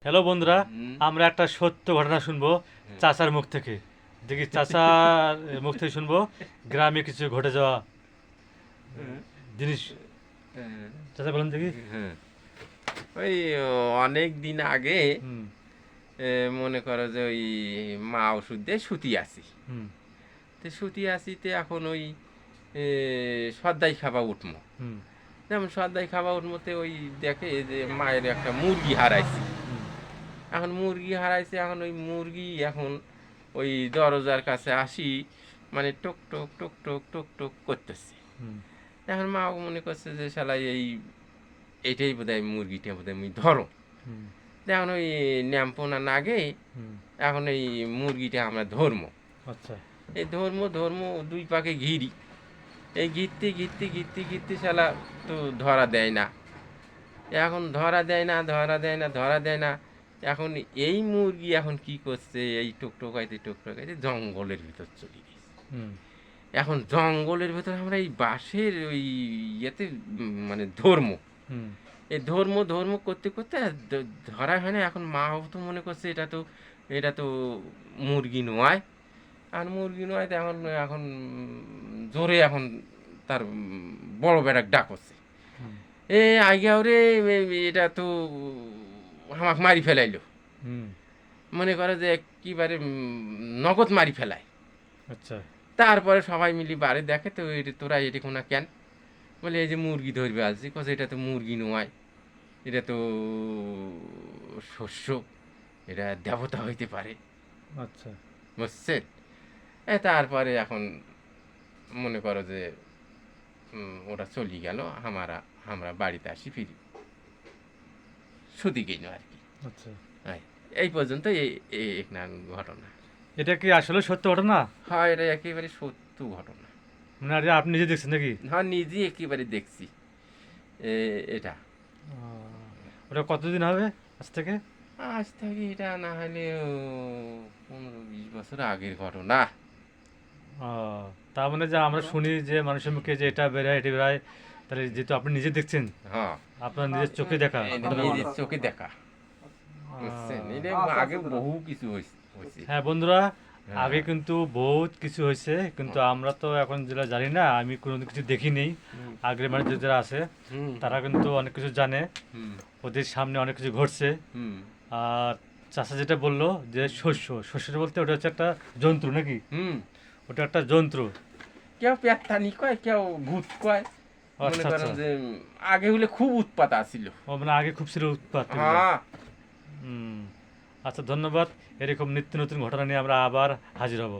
Hello বন্ধুরা, আমরা একটা সত্য ঘটনা শুনবো চাচার মুখ থেকে। দেখি চাচার মুখ থেকে শুনবো গ্রামে কিছু ঘটে যাওয়া জিনিস। চাচা বলেন দেখি। হ্যাঁ, ওই অনেক দিন আগে হুম মনে করো যে ওই মা ওষুধ দিয়ে শুতি আছি। হুম তো শুতি আছিতে এখন ওই সদ্দাই খাবা উঠমো। হুম যেমন সদ্দাই খাবা উঠমোতে ওই দেখে যে মায়ের একটা মুরগি হারাইছে। হুম এখন মুরগি হারাইছে, এখন ওই মুরগি এখন ওই দরজার কাছে আসি, মানে টক টক টক টক টক টক করতেছে। হুম এখন মা মনে করছে যে শালা এইটাই বোধহয় মুরগিটা বোধহয় মুই ধরো। হুম এখন ওই ন্যাম্পোনা নাগে হুম। এখন এই মুরগিটা আমরা ধরমো। আচ্ছা। এই ধর্ম দুই পাকে ঘিরি, এই ঘিরতে ঘিরতে ঘিরতে ঘিরতে শালা তো ধরা দেয় না। এখন ধরা দেয় না। এখন এই মুরগি এখন কি করছে, এই টুকটোকাইতে জঙ্গলের ভিতর চলে গেছে। হুম এখন জঙ্গলের ভিতর আমরা এই বাঁশের ওই ইয়েতে মানে ধর্ম, হুম এই ধর্ম করতে করতে আর ধরা হয় না। এখন মা তো মনে করছে এটা তো মুরগি নয়। আর মুরগি নয় তো এখন এখন জোরে এখন তার বড় বেড়াক ডাক হচ্ছে, হুম এ আজ্ঞা রে, এটা তো আমাকে মারি ফেলাইলো। হুম। মনে করে যে একেবারে নগদ মারি ফেলায়। আচ্ছা। তারপরে সবাই মিলি বাড়ি দেখে, তো তোরা এটি কোনা কেন? বলে এই যে মুরগি ধরবে আসছি, কছে এটা তো মুরগি নয়, এটা তো শস্য, এটা দেবতা হইতে পারে। আচ্ছা। বুঝছেন? তারপরে এখন মনে করো যে ওরা চলে গেল, আমরা বাড়িতে আসি ফিরি শুধু গেল আর কি। আচ্ছা। হ্যাঁ, এই পর্যন্ত এই এই এক না ঘটনা। এটা কি আসলে সত্য ঘটনা? হয়, এটা একেবারে সত্য ঘটনা। মানে আর আপনি নিজে দেখছেন নাকি? হ্যাঁ, নিজেই একেবারে দেখছি এটা। ওটা কতদিন হবে আজ থেকে? আজ থেকে এটা না হলে 15-20 বছর আগের ঘটনা। আহ, তার মানে যে আমরা শুনি যে মানুষের মুখে যে এটা বেরোয় এটা বেরোয়, তাহলে যেহেতু আপনি নিজে দেখছেন, হ্যাঁ, আপনার নিজের চোখে দেখা এটা ঘটনাগুলো। নিজের চোখে দেখা। বুঝছেন? এটা আগে বহু কিছু হয়েছে। হ্যাঁ বন্ধুরা, হ্যাঁ, আগে কিন্তু বহুত কিছু হয়েছে, কিন্তু আমরা তো এখন যেটা জানি না, আমি কোনো কিছু দেখি নেই। হুম, আগের মানুষ যারা আছে হুম, তারা কিন্তু অনেক কিছু জানে, হুম, ওদের সামনে অনেক কিছু ঘটছে। হুম, আর চাষা যেটা বললো যে শস্য বলতে ওটা হচ্ছে একটা যন্ত্র নাকি? হুম। ওটা একটা যন্ত্র। কেউ পেত্তানি কয়, কেউ ভূত কয়। মনে আচ্ছা করেন আচ্ছা। যে আগে হলে খুব উৎপাত আছিল। ও মানে আগে খুব ছিল উৎপাত এগুলো। হ্যাঁ। হুম। আচ্ছা, ধন্যবাদ। এরকম নিত্য নতুন ঘটনা নিয়ে আমরা আবার হাজির হব।